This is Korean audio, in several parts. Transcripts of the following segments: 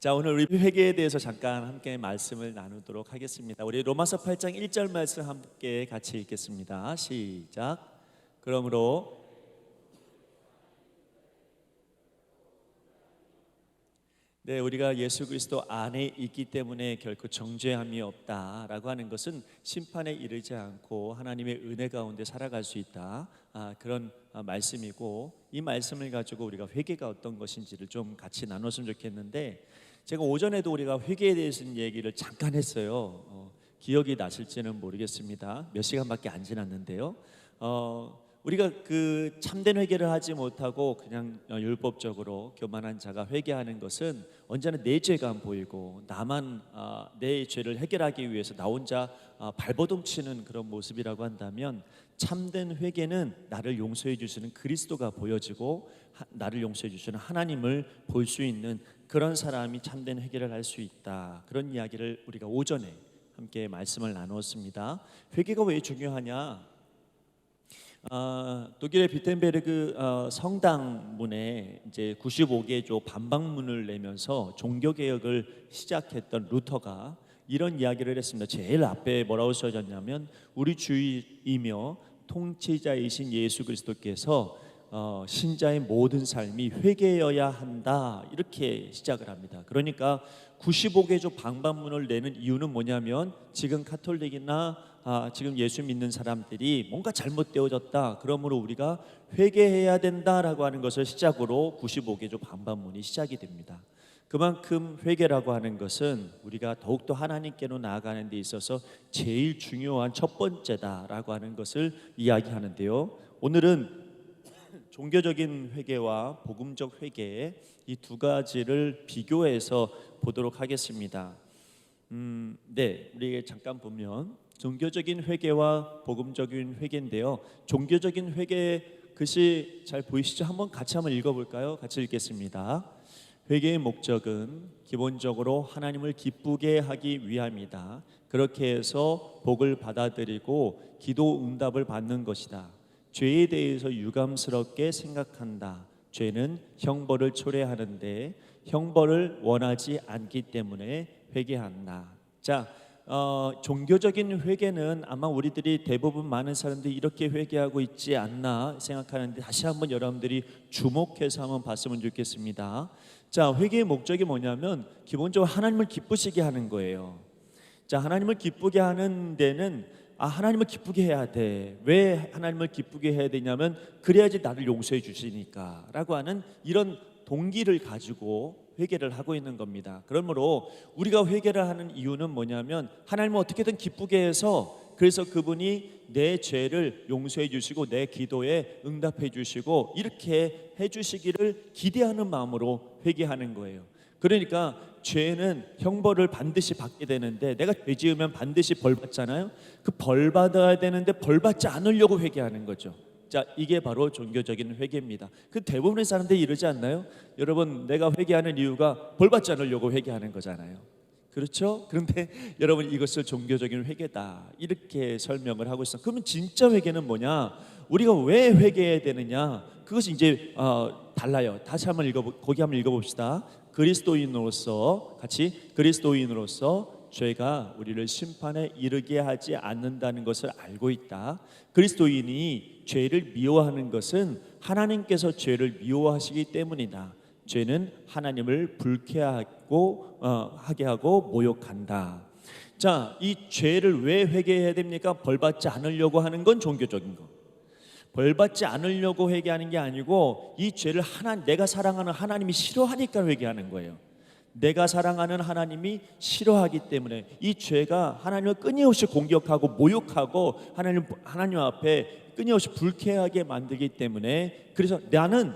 자, 오늘 우리 회개에 대해서 잠깐 함께 말씀을 나누도록 하겠습니다. 우리 로마서 8장 1절 말씀 함께 같이 읽겠습니다. 시작. 그러므로 우리가 예수 그리스도 안에 있기 때문에 결코 정죄함이 없다라고 하는 것은 심판에 이르지 않고 하나님의 은혜 가운데 살아갈 수 있다, 그런 말씀이고, 이 말씀을 가지고 우리가 회개가 어떤 것인지를 좀 같이 나눴으면 좋겠는데, 제가 오전에도 우리가 회개에 대해서 얘기를 잠깐 했어요. 기억이 나실지는 모르겠습니다. 몇 시간밖에 안 지났는데요. 우리가 그 참된 회개를 하지 못하고 그냥 율법적으로 교만한 자가 회개하는 것은 언제나 내 죄가 보이고 나만 내 죄를 해결하기 위해서 나 혼자 발버둥 치는 그런 모습이라고 한다면, 참된 회개는 나를 용서해 주시는 그리스도가 보여지고 나를 용서해 주시는 하나님을 볼 수 있는 그런 사람이 참된 회개를 할 수 있다, 그런 이야기를 우리가 오전에 함께 말씀을 나누었습니다. 회개가 왜 중요하냐? 독일의 비텐베르그 성당문에 이제 95개조 반박문을 내면서 종교 개혁을 시작했던 루터가 이런 이야기를 했습니다. 제일 앞에 뭐라고 써졌냐면, 우리 주이며 통치자이신 예수 그리스도께서 신자의 모든 삶이 회개여야 한다, 이렇게 시작을 합니다. 그러니까 95개조 방반문을 내는 이유는 뭐냐면, 지금 가톨릭이나 지금 예수 믿는 사람들이 뭔가 잘못되어졌다, 그러므로 우리가 회개해야 된다라고 하는 것을 시작으로 95개조 방반문이 시작이 됩니다. 그만큼 회개라고 하는 것은 우리가 더욱더 하나님께로 나아가는 데 있어서 제일 중요한 첫 번째다라고 하는 것을 이야기하는데요. 오늘은 종교적인 회개와 복음적 회개, 이 두 가지를 비교해서 보도록 하겠습니다. 우리 잠깐 보면 종교적인 회개와 복음적인 회개인데요. 종교적인 회개 글씨 잘 보이시죠? 같이 한번 읽어볼까요? 같이 읽겠습니다. 회개의 목적은 기본적으로 하나님을 기쁘게 하기 위함이다. 그렇게 해서 복을 받아들이고 기도 응답을 받는 것이다. 죄에 대해서 유감스럽게 생각한다. 죄는 형벌을 초래하는데 형벌을 원하지 않기 때문에 회개한다. 자, 종교적인 회개는 아마 우리들이 대부분 많은 사람들이 이렇게 회개하고 있지 않나 생각하는데, 다시 한번 여러분들이 주목해서 한번 봤으면 좋겠습니다. 자, 회개의 목적이 뭐냐면 기본적으로 하나님을 기쁘시게 하는 거예요. 자, 하나님을 기쁘게 하는 데는 하나님을 기쁘게 해야 돼. 왜 하나님을 기쁘게 해야 되냐면, 그래야지 나를 용서해 주시니까 라고 하는 이런 동기를 가지고 회개를 하고 있는 겁니다. 그러므로 우리가 회개를 하는 이유는 뭐냐면, 하나님을 어떻게든 기쁘게 해서, 그래서 그분이 내 죄를 용서해 주시고 내 기도에 응답해 주시고 이렇게 해 주시기를 기대하는 마음으로 회개하는 거예요. 그러니까 죄는 형벌을 반드시 받게 되는데, 내가 죄 지으면 반드시 벌 받잖아요. 그 벌 받아야 되는데 벌 받지 않으려고 회개하는 거죠. 자, 이게 바로 종교적인 회개입니다. 그 대부분의 사람들이 이러지 않나요? 여러분, 내가 회개하는 이유가 벌 받지 않으려고 회개하는 거잖아요. 그렇죠? 그런데 여러분, 이것을 종교적인 회개다 이렇게 설명을 하고 있어요. 그러면 진짜 회개는 뭐냐? 우리가 왜 회개해야 되느냐? 그것이 이제 달라요. 다시 한번 거기 한번 읽어봅시다. 그리스도인으로서, 같이, 그리스도인으로서 죄가 우리를 심판에 이르게 하지 않는다는 것을 알고 있다. 그리스도인이 죄를 미워하는 것은 하나님께서 죄를 미워하시기 때문이다. 죄는 하나님을 불쾌하게 하고 모욕한다. 자, 이 죄를 왜 회개해야 됩니까? 벌받지 않으려고 하는 건 종교적인 거. 벌받지 않으려고 회개하는 게 아니고, 이 죄를 내가 사랑하는 하나님이 싫어하니까 회개하는 거예요. 내가 사랑하는 하나님이 싫어하기 때문에 이 죄가 하나님을 끊임없이 공격하고 모욕하고 하나님 앞에 끊임없이 불쾌하게 만들기 때문에, 그래서 나는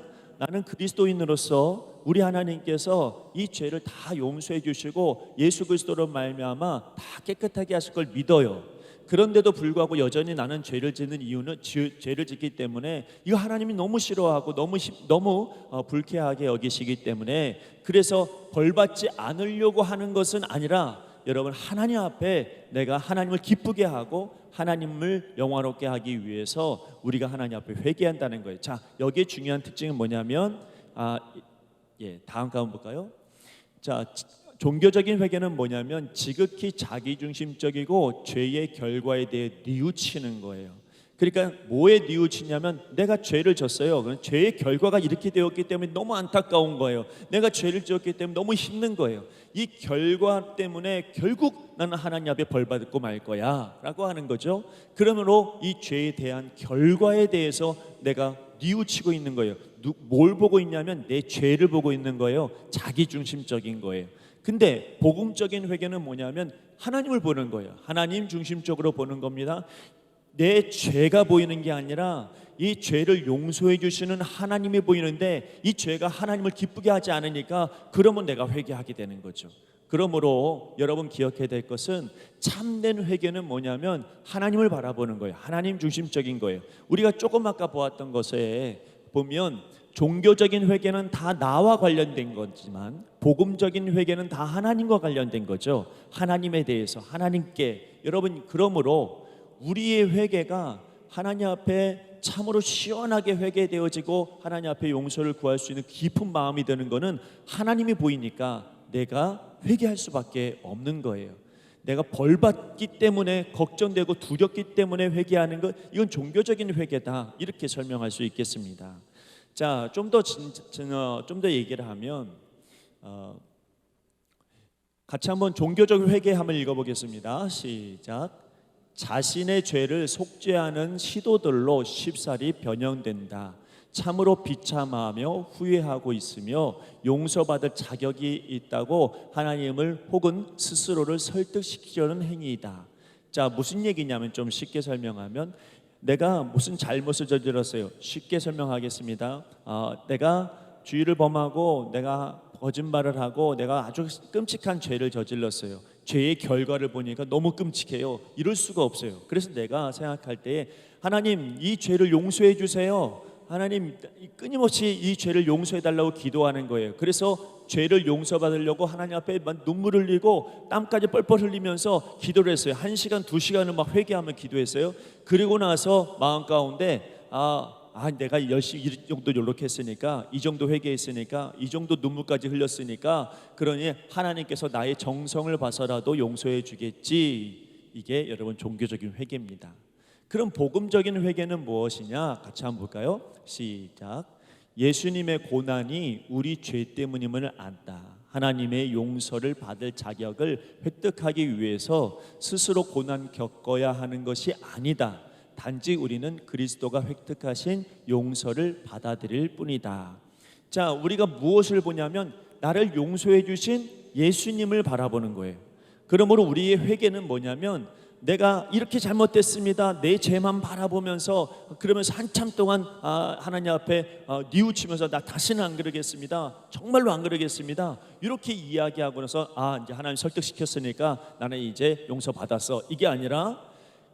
그리스도인으로서 우리 하나님께서 이 죄를 다 용서해 주시고 예수 그리스도로 말미암아 다 깨끗하게 하실 걸 믿어요. 그런데도 불구하고 여전히 나는 죄를 짓는 이유는 죄를 짓기 때문에 이거 하나님이 너무 싫어하고 너무 불쾌하게 여기시기 때문에, 그래서 벌받지 않으려고 하는 것은 아니라, 여러분, 하나님 앞에 내가 하나님을 기쁘게 하고 하나님을 영화롭게 하기 위해서 우리가 하나님 앞에 회개한다는 거예요. 자, 여기에 중요한 특징은 뭐냐면, 다음 가운 볼까요? 자, 종교적인 회개는 뭐냐면 지극히 자기중심적이고 죄의 결과에 대해 뉘우치는 거예요. 그러니까 뭐에 뉘우치냐면 내가 죄를 졌어요. 그럼 죄의 결과가 이렇게 되었기 때문에 너무 안타까운 거예요. 내가 죄를 지었기 때문에 너무 힘든 거예요. 이 결과 때문에 결국 나는 하나님 앞에 벌 받고 말 거야 라고 하는 거죠. 그러므로 이 죄에 대한 결과에 대해서 내가 뉘우치고 있는 거예요. 뭘 보고 있냐면 내 죄를 보고 있는 거예요. 자기중심적인 거예요. 근데 복음적인 회개는 뭐냐면 하나님을 보는 거예요. 하나님 중심적으로 보는 겁니다. 내 죄가 보이는 게 아니라 이 죄를 용서해 주시는 하나님이 보이는데 이 죄가 하나님을 기쁘게 하지 않으니까 그러면 내가 회개하게 되는 거죠. 그러므로 여러분 기억해야 될 것은 참된 회개는 뭐냐면 하나님을 바라보는 거예요. 하나님 중심적인 거예요. 우리가 조금 아까 보았던 것에 보면 종교적인 회개는 다 나와 관련된 거지만 복음적인 회개는 다 하나님과 관련된 거죠. 하나님에 대해서 하나님께. 여러분, 그러므로 우리의 회개가 하나님 앞에 참으로 시원하게 회개되어지고 하나님 앞에 용서를 구할 수 있는 깊은 마음이 되는 것은 하나님이 보이니까 내가 회개할 수밖에 없는 거예요. 내가 벌받기 때문에 걱정되고 두렵기 때문에 회개하는 것, 이건 종교적인 회개다, 이렇게 설명할 수 있겠습니다. 자, 좀 더 얘기를 하면 같이 한번 종교적 회개 한번 읽어보겠습니다. 시작. 자신의 죄를 속죄하는 시도들로 쉽사리 변형된다. 참으로 비참하며 후회하고 있으며 용서받을 자격이 있다고 하나님을 혹은 스스로를 설득시키려는 행위이다. 자, 무슨 얘기냐면 좀 쉽게 설명하면 내가 무슨 잘못을 저질렀어요. 쉽게 설명하겠습니다. 내가 주의를 범하고 내가 거짓말을 하고 내가 아주 끔찍한 죄를 저질렀어요. 죄의 결과를 보니까 너무 끔찍해요. 이럴 수가 없어요. 그래서 내가 생각할 때에 하나님, 이 죄를 용서해 주세요. 하나님, 끊임없이 이 죄를 용서해 달라고 기도하는 거예요. 그래서 죄를 용서받으려고 하나님 앞에 눈물을 흘리고 땀까지 뻘뻘 흘리면서 기도를 했어요. 1시간, 2시간을 막 회개하며 기도했어요. 그리고 나서 마음 가운데 내가 열심히 이 정도 요렇했으니까, 이 정도 회개했으니까, 이 정도 눈물까지 흘렸으니까, 그러니 하나님께서 나의 정성을 봐서라도 용서해 주겠지. 이게 여러분 종교적인 회개입니다. 그럼 복음적인 회개는 무엇이냐? 같이 한번 볼까요? 시작. 예수님의 고난이 우리 죄 때문임을 안다. 하나님의 용서를 받을 자격을 획득하기 위해서 스스로 고난 겪어야 하는 것이 아니다. 단지 우리는 그리스도가 획득하신 용서를 받아들일 뿐이다. 자, 우리가 무엇을 보냐면 나를 용서해 주신 예수님을 바라보는 거예요. 그러므로 우리의 회개는 뭐냐면 내가 이렇게 잘못됐습니다, 내 죄만 바라보면서 그러면서 한참 동안 하나님 앞에 뉘우치면서 나 다시는 안 그러겠습니다, 정말로 안 그러겠습니다, 이렇게 이야기하고 나서 이제 하나님 설득시켰으니까 나는 이제 용서받았어, 이게 아니라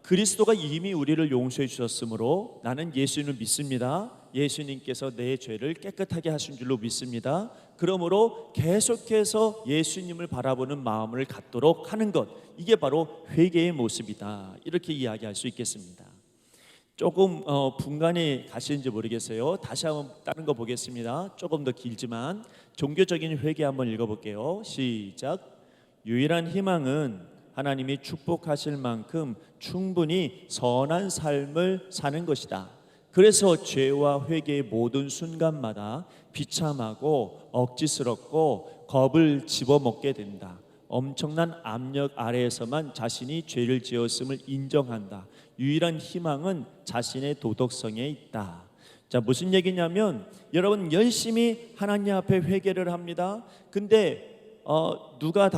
그리스도가 이미 우리를 용서해 주셨으므로 나는 예수님을 믿습니다. 예수님께서 내 죄를 깨끗하게 하신 줄로 믿습니다. 그러므로 계속해서 예수님을 바라보는 마음을 갖도록 하는 것, 이게 바로 회개의 모습이다. 이렇게 이야기할 수 있겠습니다. 조금 분간이 가시는지 모르겠어요. 다시 한번 다른 거 보겠습니다. 조금 더 길지만 종교적인 회개 한번 읽어볼게요. 시작. 유일한 희망은 하나님이 축복하실 만큼 충분히 선한 삶을 사는 것이다. 그래서 죄와 회개의 모든 순간마다 비참하고 억지스럽고 겁을 집어먹게 된다. 엄청난 압력 아래에서만 자신이 죄를 지었음을 인정한다. 유일한 희망은 자신의 도덕성에 있다. 자, 무슨 얘기냐면 여러분 열심히 하나님 앞에 회개를 합니다. 근데 누가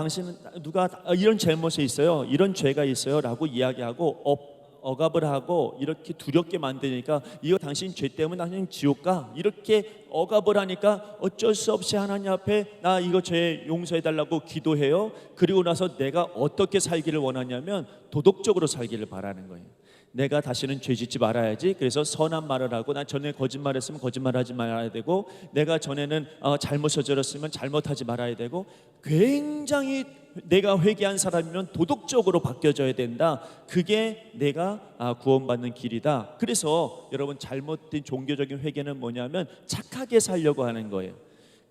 이런 잘못이 있어요, 이런 죄가 있어요 라고 이야기하고 억압을 하고 이렇게 두렵게 만드니까 이거 당신 죄 때문에 당신 지옥 가, 이렇게 억압을 하니까 어쩔 수 없이 하나님 앞에 나 이거 죄 용서해 달라고 기도해요. 그리고 나서 내가 어떻게 살기를 원하냐면 도덕적으로 살기를 바라는 거예요. 내가 다시는 죄 짓지 말아야지. 그래서 선한 말을 하고, 난 전에 거짓말했으면 거짓말하지 말아야 되고, 내가 전에는 잘못 저질렀으면 잘못하지 말아야 되고, 굉장히 내가 회개한 사람이면 도덕적으로 바뀌어져야 된다. 그게 내가 구원받는 길이다. 그래서 여러분 잘못된 종교적인 회개는 뭐냐면 착하게 살려고 하는 거예요.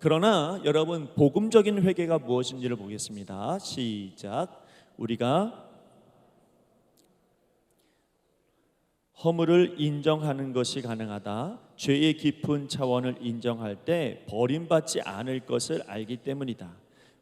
그러나 여러분, 복음적인 회개가 무엇인지를 보겠습니다. 시작. 우리가 허물을 인정하는 것이 가능하다. 죄의 깊은 차원을 인정할 때 버림받지 않을 것을 알기 때문이다.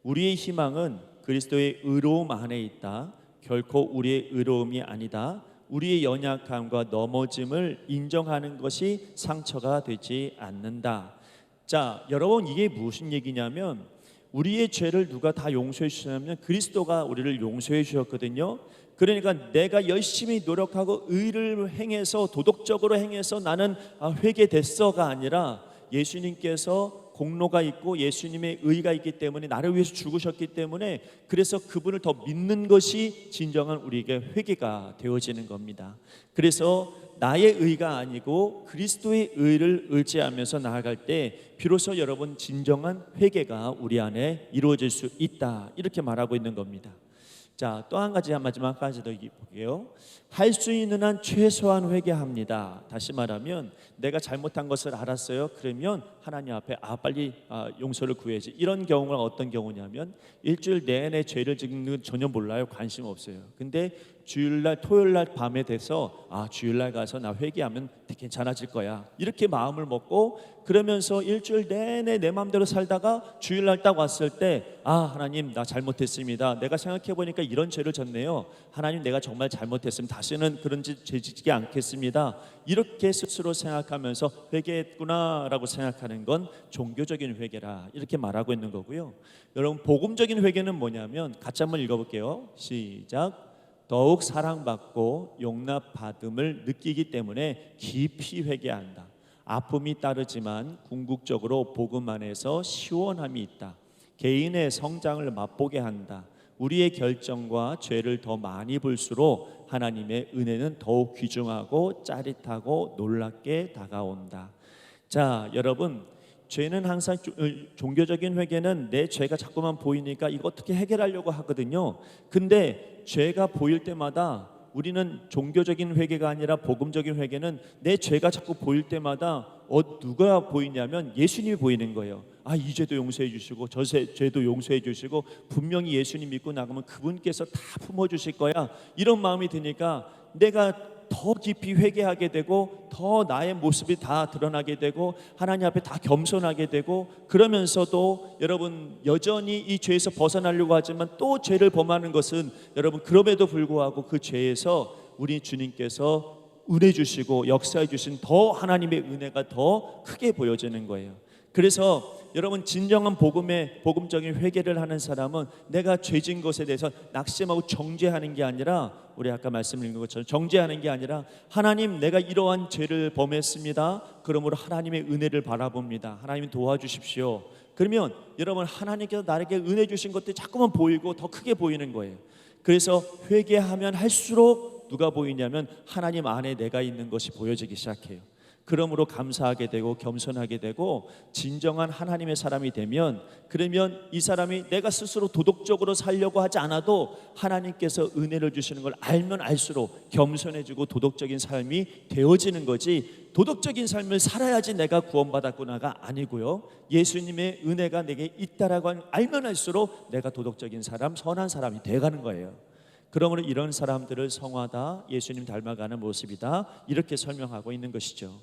우리의 희망은 그리스도의 의로움 안에 있다. 결코 우리의 의로움이 아니다. 우리의 연약함과 넘어짐을 인정하는 것이 상처가 되지 않는다. 자, 여러분, 이게 무슨 얘기냐면 우리의 죄를 누가 다 용서해 주셨냐면 그리스도가 우리를 용서해 주셨거든요. 그러니까 내가 열심히 노력하고 의를 행해서 도덕적으로 행해서 나는 회개됐어가 아니라 예수님께서 공로가 있고 예수님의 의가 있기 때문에 나를 위해서 죽으셨기 때문에 그래서 그분을 더 믿는 것이 진정한 우리에게 회개가 되어지는 겁니다. 그래서 나의 의가 아니고 그리스도의 의를 의지하면서 나아갈 때 비로소 여러분 진정한 회개가 우리 안에 이루어질 수 있다, 이렇게 말하고 있는 겁니다. 자, 또 한 가지, 마지막까지 더 볼게요. 할 수 있는 한 최소한 회개합니다. 다시 말하면 내가 잘못한 것을 알았어요. 그러면 하나님 앞에 빨리 용서를 구해야지. 이런 경우가 어떤 경우냐면 일주일 내내 죄를 짓는 건 전혀 몰라요. 관심 없어요. 근데 주일날 토요일날 밤에 돼서 주일날 가서 나 회개하면 괜찮아질 거야, 이렇게 마음을 먹고 그러면서 일주일 내내 내 마음대로 살다가 주일날 딱 왔을 때 하나님, 나 잘못했습니다. 내가 생각해보니까 이런 죄를 졌네요. 하나님, 내가 정말 잘못했습니다. 다시는 그런 죄 짓지 않겠습니다. 이렇게 스스로 생각하면서 회개했구나라고 생각하는 건 종교적인 회개라, 이렇게 말하고 있는 거고요. 여러분, 복음적인 회개는 뭐냐면 같이 한번 읽어볼게요. 시작. 더욱 사랑받고 용납받음을 느끼기 때문에 깊이 회개한다. 아픔이 따르지만 궁극적으로 복음 안에서 시원함이 있다. 개인의 성장을 맛보게 한다. 우리의 결정과 죄를 더 많이 볼수록 하나님의 은혜는 더욱 귀중하고 짜릿하고 놀랍게 다가온다. 자, 여러분, 죄는 항상 종교적인 회개는 내 죄가 자꾸만 보이니까 이거 어떻게 해결하려고 하거든요. 근데 죄가 보일 때마다 우리는 종교적인 회개가 아니라 복음적인 회개는 내 죄가 자꾸 보일 때마다 누가 보이냐면 예수님이 보이는 거예요. 이 죄도 용서해 주시고 저 죄도 용서해 주시고 분명히 예수님 믿고 나가면 그분께서 다 품어주실 거야, 이런 마음이 드니까 내가 더 깊이 회개하게 되고 더 나의 모습이 다 드러나게 되고 하나님 앞에 다 겸손하게 되고, 그러면서도 여러분 여전히 이 죄에서 벗어나려고 하지만 또 죄를 범하는 것은 여러분 그럼에도 불구하고 그 죄에서 우리 주님께서 은혜 주시고 역사해 주신 더 하나님의 은혜가 더 크게 보여지는 거예요. 그래서 여러분, 진정한 복음적인 회개를 하는 사람은 내가 죄진 것에 대해서 낙심하고 정죄하는 게 아니라, 우리 아까 말씀드린 것처럼 정죄하는 게 아니라 하나님, 내가 이러한 죄를 범했습니다. 그러므로 하나님의 은혜를 바라봅니다. 하나님 도와주십시오. 그러면 여러분, 하나님께서 나에게 은혜 주신 것들이 자꾸만 보이고 더 크게 보이는 거예요. 그래서 회개하면 할수록 누가 보이냐면 하나님 안에 내가 있는 것이 보여지기 시작해요. 그러므로 감사하게 되고 겸손하게 되고 진정한 하나님의 사람이 되면, 그러면 이 사람이 내가 스스로 도덕적으로 살려고 하지 않아도 하나님께서 은혜를 주시는 걸 알면 알수록 겸손해지고 도덕적인 삶이 되어지는 거지, 도덕적인 삶을 살아야지 내가 구원받았구나가 아니고요, 예수님의 은혜가 내게 있다라고 알면 알수록 내가 도덕적인 사람, 선한 사람이 되어가는 거예요. 그러므로 이런 사람들을 성화다, 예수님 닮아가는 모습이다, 이렇게 설명하고 있는 것이죠.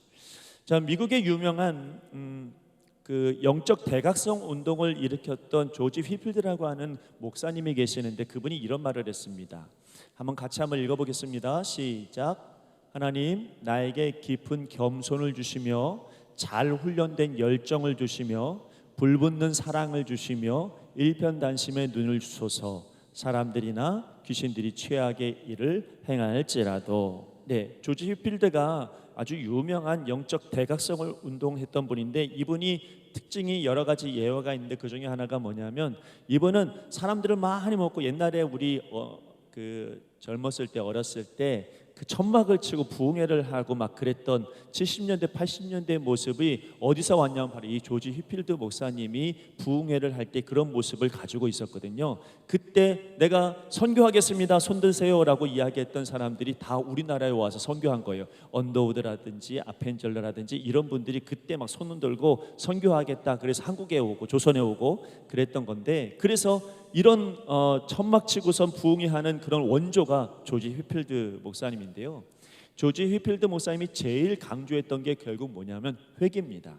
자, 미국의 유명한 그 영적 대각성 운동을 일으켰던 조지 휘필드라고 하는 목사님이 계시는데 그분이 이런 말을 했습니다. 한번 같이 읽어보겠습니다. 시작. 하나님, 나에게 깊은 겸손을 주시며 잘 훈련된 열정을 주시며 불붙는 사랑을 주시며 일편단심의 눈을 주소서. 사람들이나 귀신들이 최악의 일을 행할지라도. 네, 조지 휘필드가 아주 유명한 영적 대각성을 운동했던 분인데, 이분이 특징이 여러 가지 예화가 있는데 그 중에 하나가 뭐냐면, 이분은 사람들을 많이 먹고, 옛날에 우리 젊었을 때, 어렸을 때 그 천막을 치고 부흥회를 하고 막 그랬던 70년대 80년대 모습이 어디서 왔냐면 바로 이 조지 휘필드 목사님이 부흥회를 할 때 그런 모습을 가지고 있었거든요. 그때 내가 선교하겠습니다 손 드세요라고 이야기했던 사람들이 다 우리나라에 와서 선교한 거예요. 언더우드라든지 아펜젤러라든지 이런 분들이 그때 막 손을 들고 선교하겠다 그래서 한국에 오고 조선에 오고 그랬던 건데, 그래서 이런 천막 치고선 부흥회하는 그런 원조가 조지 휘필드 목사님인데요. 조지 휘필드 목사님이 제일 강조했던 게 결국 뭐냐면 회개입니다.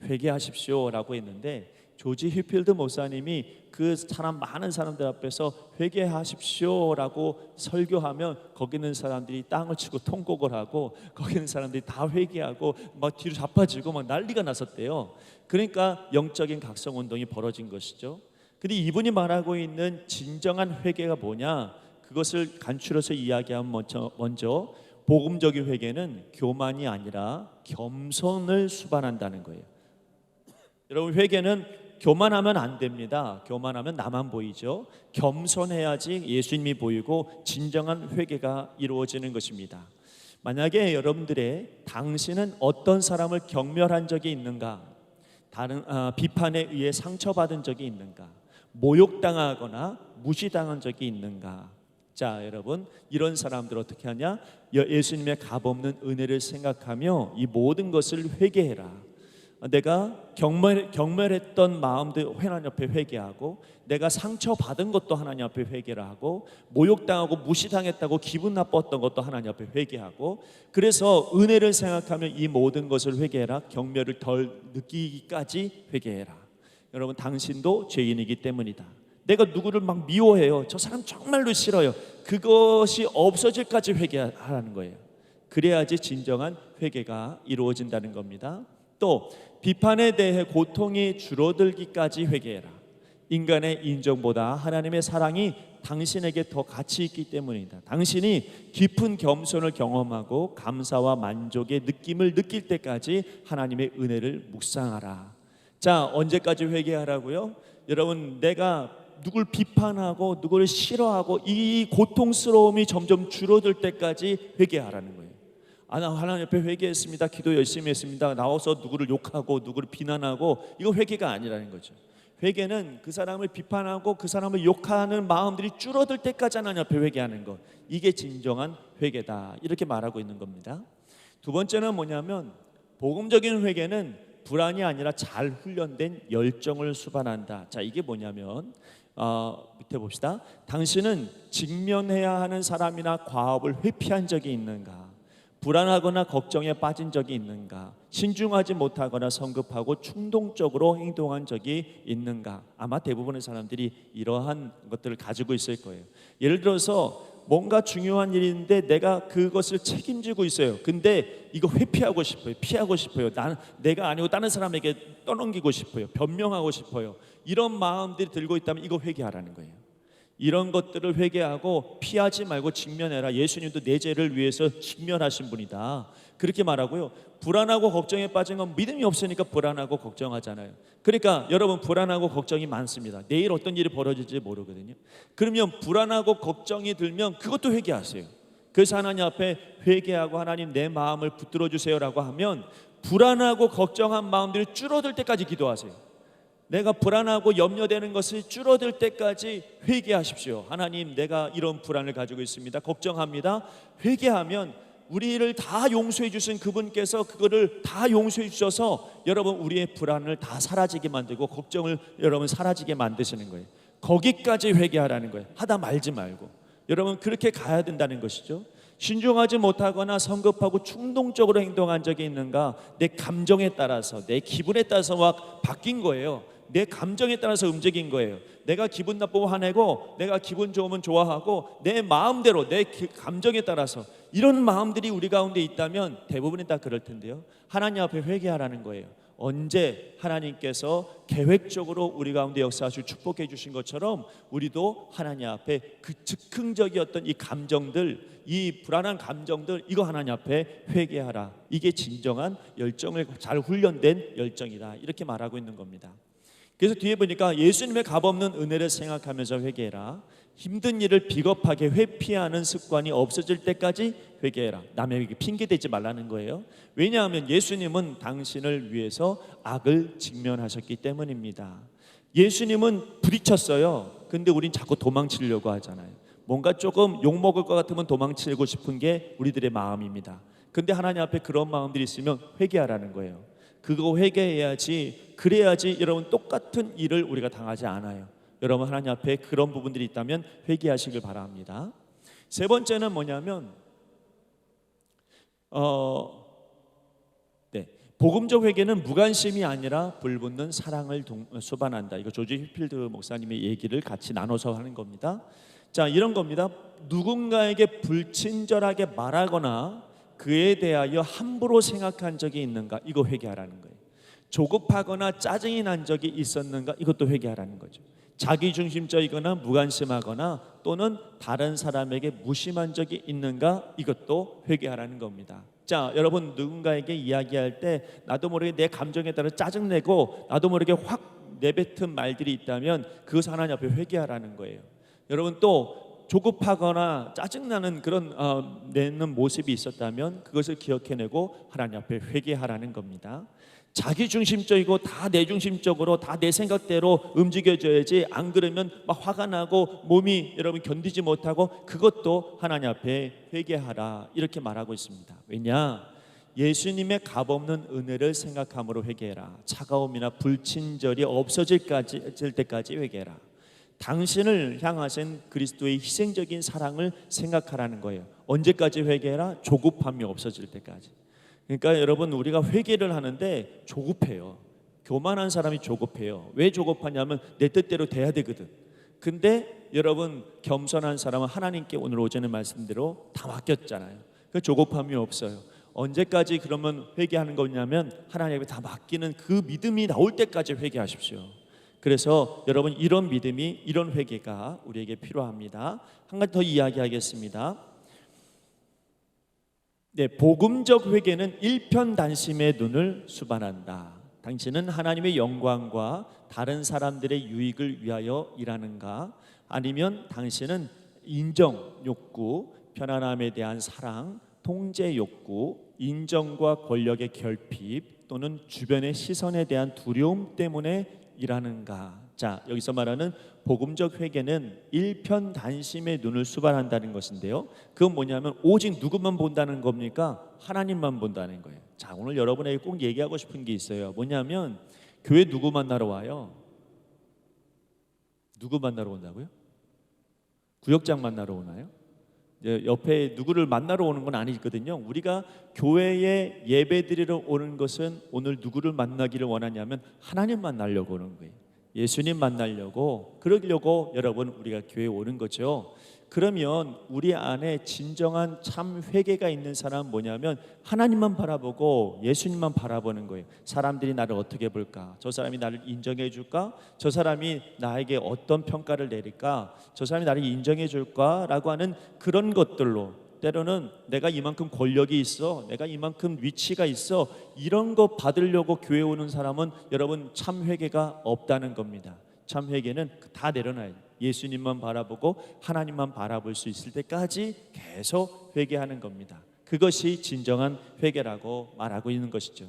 회개하십시오라고 했는데, 조지 휘필드 목사님이 그 사람 많은 사람들 앞에서 회개하십시오라고 설교하면 거기 있는 사람들이 땅을 치고 통곡을 하고 거기 있는 사람들이 다 회개하고 막 뒤로 자빠지고 막 난리가 났었대요. 그러니까 영적인 각성 운동이 벌어진 것이죠. 근데 이분이 말하고 있는 진정한 회개가 뭐냐, 그것을 간추려서 이야기하면 먼저 복음적인 회개는 교만이 아니라 겸손을 수반한다는 거예요. 여러분, 회개는 교만하면 안 됩니다. 교만하면 나만 보이죠. 겸손해야지 예수님이 보이고 진정한 회개가 이루어지는 것입니다. 만약에 여러분들의 당신은 어떤 사람을 경멸한 적이 있는가, 비판에 의해 상처받은 적이 있는가, 모욕당하거나 무시당한 적이 있는가. 자, 여러분, 이런 사람들 어떻게 하냐? 예수님의 값없는 은혜를 생각하며 이 모든 것을 회개해라. 내가 경멸했던 마음도 하나님 앞에 회개하고, 내가 상처받은 것도 하나님 앞에 회개를 하고, 모욕당하고 무시당했다고 기분 나빴던 것도 하나님 앞에 회개하고, 그래서 은혜를 생각하며 이 모든 것을 회개해라. 경멸을 덜 느끼기까지 회개해라. 여러분, 당신도 죄인이기 때문이다. 내가 누구를 막 미워해요. 저 사람 정말로 싫어요. 그것이 없어질까지 회개하라는 거예요. 그래야지 진정한 회개가 이루어진다는 겁니다. 또 비판에 대해 고통이 줄어들기까지 회개해라. 인간의 인정보다 하나님의 사랑이 당신에게 더 가치 있기 때문이다. 당신이 깊은 겸손을 경험하고 감사와 만족의 느낌을 느낄 때까지 하나님의 은혜를 묵상하라. 자, 언제까지 회개하라고요? 여러분, 내가 누굴 비판하고 누구를 싫어하고 이 고통스러움이 점점 줄어들 때까지 회개하라는 거예요. 나 하나님 옆에 회개했습니다. 기도 열심히 했습니다. 나와서 누구를 욕하고 누구를 비난하고, 이거 회개가 아니라는 거죠. 회개는 그 사람을 비판하고 그 사람을 욕하는 마음들이 줄어들 때까지 하나님 앞에 회개하는 것, 이게 진정한 회개다, 이렇게 말하고 있는 겁니다. 두 번째는 뭐냐면, 복음적인 회개는 불안이 아니라 잘 훈련된 열정을 수반한다. 자, 이게 뭐냐면 밑에 봅시다. 당신은 직면해야 하는 사람이나 과업을 회피한 적이 있는가? 불안하거나 걱정에 빠진 적이 있는가? 신중하지 못하거나 성급하고 충동적으로 행동한 적이 있는가? 아마 대부분의 사람들이 이러한 것들을 가지고 있을 거예요. 예를 들어서 뭔가 중요한 일인데 내가 그것을 책임지고 있어요. 근데 이거 회피하고 싶어요. 피하고 싶어요. 내가 아니고 다른 사람에게 떠넘기고 싶어요. 변명하고 싶어요. 이런 마음들이 들고 있다면 이거 회개하라는 거예요. 이런 것들을 회개하고 피하지 말고 직면해라. 예수님도 내 죄를 위해서 직면하신 분이다, 그렇게 말하고요. 불안하고 걱정에 빠진 건 믿음이 없으니까 불안하고 걱정하잖아요. 그러니까 여러분, 불안하고 걱정이 많습니다. 내일 어떤 일이 벌어질지 모르거든요. 그러면 불안하고 걱정이 들면 그것도 회개하세요. 그래서 하나님 앞에 회개하고, 하나님 내 마음을 붙들어 주세요라고 하면 불안하고 걱정한 마음들이 줄어들 때까지 기도하세요. 내가 불안하고 염려되는 것이 줄어들 때까지 회개하십시오. 하나님, 내가 이런 불안을 가지고 있습니다. 걱정합니다. 회개하면 우리를 다 용서해 주신 그분께서 그거를 다 용서해 주셔서 여러분, 우리의 불안을 다 사라지게 만들고 걱정을 여러분 사라지게 만드시는 거예요. 거기까지 회개하라는 거예요. 하다 말지 말고. 여러분, 그렇게 가야 된다는 것이죠. 신중하지 못하거나 성급하고 충동적으로 행동한 적이 있는가? 내 감정에 따라서, 내 기분에 따라서 막 바뀐 거예요. 내 감정에 따라서 움직인 거예요. 내가 기분 나쁘고 화내고, 내가 기분 좋으면 좋아하고, 내 마음대로 내 감정에 따라서 이런 마음들이 우리 가운데 있다면 대부분이 다 그럴 텐데요. 하나님 앞에 회개하라는 거예요. 언제 하나님께서 계획적으로 우리 가운데 역사하시고 축복해 주신 것처럼 우리도 하나님 앞에 그 즉흥적이었던 이 감정들, 이 불안한 감정들, 이거 하나님 앞에 회개하라. 이게 진정한 열정을 잘 훈련된 열정이다, 이렇게 말하고 있는 겁니다. 그래서 뒤에 보니까 예수님의 값없는 은혜를 생각하면서 회개해라. 힘든 일을 비겁하게 회피하는 습관이 없어질 때까지 회개해라. 남에게 핑계 대지 말라는 거예요. 왜냐하면 예수님은 당신을 위해서 악을 직면하셨기 때문입니다. 예수님은 부딪혔어요. 근데 우린 자꾸 도망치려고 하잖아요. 뭔가 조금 욕먹을 것 같으면 도망치고 싶은 게 우리들의 마음입니다. 근데 하나님 앞에 그런 마음들이 있으면 회개하라는 거예요. 그거 회개해야지, 그래야지 여러분 똑같은 일을 우리가 당하지 않아요. 여러분 하나님 앞에 그런 부분들이 있다면 회개하시길 바랍니다. 세 번째는 뭐냐면 복음적 회개는 무관심이 아니라 불붙는 사랑을 수반한다. 이거 조지 휘필드 목사님의 얘기를 같이 나눠서 하는 겁니다. 자, 이런 겁니다. 누군가에게 불친절하게 말하거나 그에 대하여 함부로 생각한 적이 있는가? 이거 회개하라는 거예요. 조급하거나 짜증이 난 적이 있었는가? 이것도 회개하라는 거죠. 자기중심적이거나 무관심하거나 또는 다른 사람에게 무심한 적이 있는가? 이것도 회개하라는 겁니다. 자, 여러분 누군가에게 이야기할 때 나도 모르게 내 감정에 따라 짜증내고 나도 모르게 확 내뱉은 말들이 있다면 그것을 하나님 앞에 회개하라는 거예요. 여러분 또 조급하거나 짜증나는 그런 내는 모습이 있었다면 그것을 기억해내고 하나님 앞에 회개하라는 겁니다. 자기중심적이고 다 내중심적으로 다 내 생각대로 움직여져야지, 안 그러면 막 화가 나고 몸이 여러분 견디지 못하고, 그것도 하나님 앞에 회개하라 이렇게 말하고 있습니다. 왜냐? 예수님의 값없는 은혜를 생각함으로 회개해라. 차가움이나 불친절이 없어질 때까지 회개해라. 당신을 향하신 그리스도의 희생적인 사랑을 생각하라는 거예요. 언제까지 회개해라? 조급함이 없어질 때까지. 그러니까 여러분 우리가 회개를 하는데 조급해요. 교만한 사람이 조급해요. 왜 조급하냐면 내 뜻대로 돼야 되거든. 근데 여러분 겸손한 사람은 하나님께 오늘 오전에 말씀대로 다 맡겼잖아요. 그 조급함이 없어요. 언제까지 그러면 회개하는 거냐면 하나님께 다 맡기는 그 믿음이 나올 때까지 회개하십시오. 그래서 여러분 이런 믿음이, 이런 회개가 우리에게 필요합니다. 한 가지 더 이야기하겠습니다. 복음적 회개는 일편단심의 눈을 수반한다. 당신은 하나님의 영광과 다른 사람들의 유익을 위하여 일하는가? 아니면 당신은 인정 욕구, 편안함에 대한 사랑, 통제 욕구, 인정과 권력의 결핍 또는 주변의 시선에 대한 두려움 때문에 일하는가? 자, 여기서 말하는 복음적 회개는 일편단심의 눈을 수반한다는 것인데요, 그건 뭐냐면 오직 누구만 본다는 겁니까? 하나님만 본다는 거예요. 자, 오늘 여러분에게 꼭 얘기하고 싶은 게 있어요. 뭐냐면 교회 누구 만나러 와요? 누구 만나러 온다고요? 구역장 만나러 오나요? 옆에 누구를 만나러 오는 건 아니거든요. 우리가 교회에 예배드리러 오는 것은 오늘 누구를 만나기를 원하냐면 하나님 만나려고 오는 거예요. 예수님 만나려고, 그러려고 여러분 우리가 교회에 오는 거죠. 그러면 우리 안에 진정한 참 회개가 있는 사람은 뭐냐면 하나님만 바라보고 예수님만 바라보는 거예요. 사람들이 나를 어떻게 볼까? 저 사람이 나를 인정해 줄까? 저 사람이 나에게 어떤 평가를 내릴까? 저 사람이 나를 인정해 줄까? 라고 하는 그런 것들로, 때로는 내가 이만큼 권력이 있어, 내가 이만큼 위치가 있어, 이런 거 받으려고 교회 오는 사람은 여러분 참 회개가 없다는 겁니다. 참 회개는 다 내려놔야 돼요. 예수님만 바라보고 하나님만 바라볼 수 있을 때까지 계속 회개하는 겁니다. 그것이 진정한 회개라고 말하고 있는 것이죠.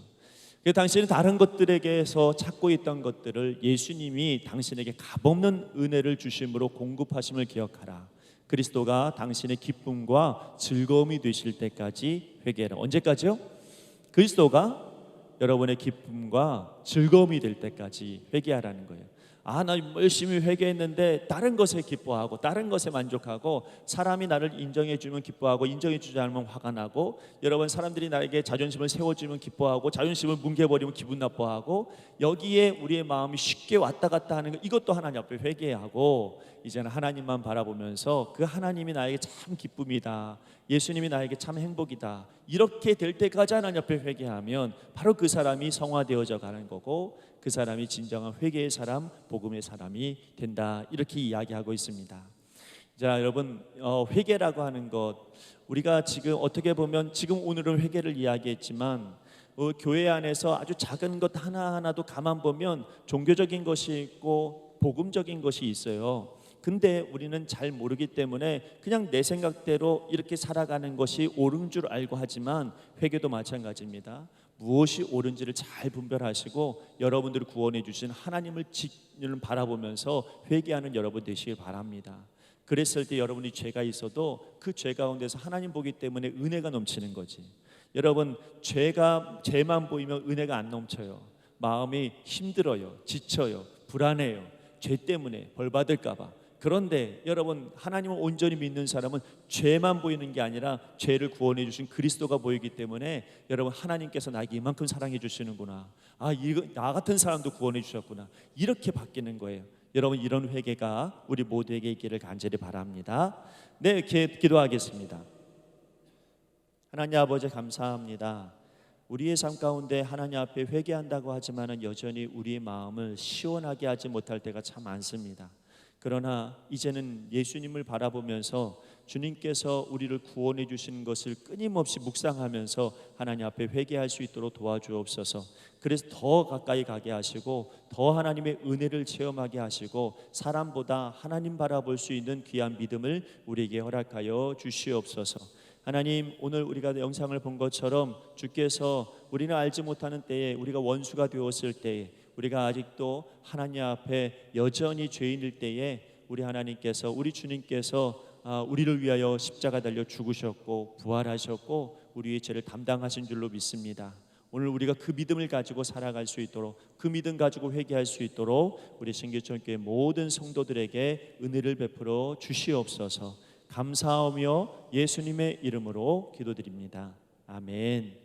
당신은 다른 것들에게서 찾고 있던 것들을 예수님이 당신에게 값없는 은혜를 주심으로 공급하심을 기억하라. 그리스도가 당신의 기쁨과 즐거움이 되실 때까지 회개하라. 언제까지요? 그리스도가 여러분의 기쁨과 즐거움이 될 때까지 회개하라는 거예요. 나 열심히 회개했는데 다른 것에 기뻐하고 다른 것에 만족하고, 사람이 나를 인정해 주면 기뻐하고 인정해 주지 않으면 화가 나고, 여러분 사람들이 나에게 자존심을 세워주면 기뻐하고 자존심을 뭉개버리면 기분 나빠하고, 여기에 우리의 마음이 쉽게 왔다 갔다 하는 것, 이것도 하나님 앞에 회개하고 이제는 하나님만 바라보면서 그 하나님이 나에게 참 기쁨이다, 예수님이 나에게 참 행복이다, 이렇게 될 때까지 하나님 앞에 회개하면 바로 그 사람이 성화되어져 가는 거고, 그 사람이 진정한 회개의 사람, 복음의 사람이 된다, 이렇게 이야기하고 있습니다. 자, 여러분 회개라고 하는 것, 우리가 지금 어떻게 보면 지금 오늘은 회개를 이야기했지만 교회 안에서 아주 작은 것 하나하나도 가만 보면 종교적인 것이 있고 복음적인 것이 있어요. 근데 우리는 잘 모르기 때문에 그냥 내 생각대로 이렇게 살아가는 것이 옳은 줄 알고 하지만 회개도 마찬가지입니다. 무엇이 옳은지를 잘 분별하시고 여러분들을 구원해 주신 하나님을 바라보면서 회개하는 여러분 되시길 바랍니다. 그랬을 때 여러분이 죄가 있어도 그 죄 가운데서 하나님 보기 때문에 은혜가 넘치는 거지. 여러분, 죄만 보이면 은혜가 안 넘쳐요. 마음이 힘들어요, 지쳐요, 불안해요. 죄 때문에 벌 받을까 봐. 그런데 여러분, 하나님을 온전히 믿는 사람은 죄만 보이는 게 아니라 죄를 구원해 주신 그리스도가 보이기 때문에 여러분, 하나님께서 나에게 이만큼 사랑해 주시는구나, 나 같은 사람도 구원해 주셨구나, 이렇게 바뀌는 거예요. 여러분, 이런 회개가 우리 모두에게 있기를 간절히 바랍니다. 네, 기도하겠습니다. 하나님 아버지, 감사합니다. 우리의 삶 가운데 하나님 앞에 회개한다고 하지만은 여전히 우리의 마음을 시원하게 하지 못할 때가 참 많습니다. 그러나 이제는 예수님을 바라보면서 주님께서 우리를 구원해 주신 것을 끊임없이 묵상하면서 하나님 앞에 회개할 수 있도록 도와주옵소서. 그래서 더 가까이 가게 하시고 더 하나님의 은혜를 체험하게 하시고 사람보다 하나님 바라볼 수 있는 귀한 믿음을 우리에게 허락하여 주시옵소서. 하나님, 오늘 우리가 영상을 본 것처럼 주께서 우리는 알지 못하는 때에, 우리가 원수가 되었을 때에, 우리가 아직도 하나님 앞에 여전히 죄인일 때에 우리 하나님께서, 우리 주님께서 우리를 위하여 십자가 달려 죽으셨고 부활하셨고 우리의 죄를 담당하신 줄로 믿습니다. 오늘 우리가 그 믿음을 가지고 살아갈 수 있도록, 그 믿음 가지고 회개할 수 있도록 우리 신길천교회 모든 성도들에게 은혜를 베풀어 주시옵소서. 감사하며 예수님의 이름으로 기도드립니다. 아멘.